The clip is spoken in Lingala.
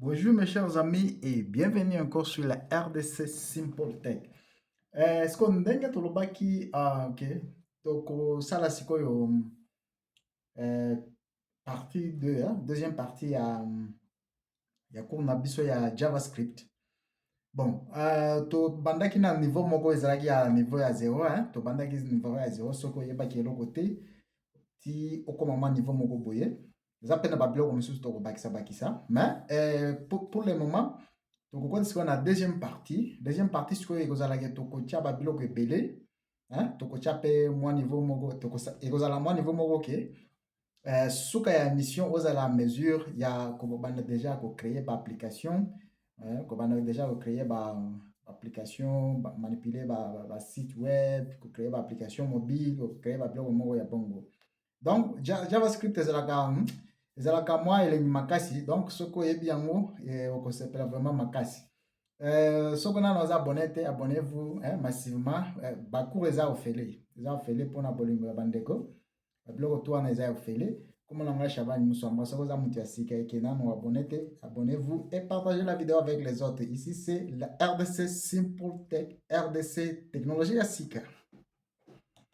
Bonjour mes chers amis et bienvenue encore sur la RDC Simple Tech. Est-ce qu'on ndenge tolobaki ok tokosala sikoyo euh, partie 2 deuxième partie ya cours na biso ya JavaScript. Bon, tobandaki na niveau moko ezalaki ya niveau ya 0 tobandaki niveau ya 0 soki oyebaki eloko te ti okoma mwa niveau moko boye eza mpe na babiloko mosusu tokobakisa mais pour le moment tokokoti sikoyo na deuxième partie sikoyo ekozalaki tokotia babiloko ebele tokotia mpe mwa niveau moko ekozala mwa niveau moko ke suka ya mission ozala mesure ya kobanda déjà kocréer baapplication kobanda déjà kocréer baapplication manipuler basite web kocréer baapplication mobile kocréer babiloko moko ya bongo. Donc JavaScript ezalaka mwa elengi makasi, donc soki oyebi yango okosepela vraiment makasi. Soki nano oza abonné te, abonnez-vous massivement. Bacours eza ofele mpona bolingo ya bandeko babiloko to wana eza ofele. Kombo na ngai Shabani Musamba, soki oza moto ya sika eke nano abonné te, abonnez-vous et partagez la vidéo avec les autres. Ici c'est la RDC Simple Tech, RDC Technologie ya sika.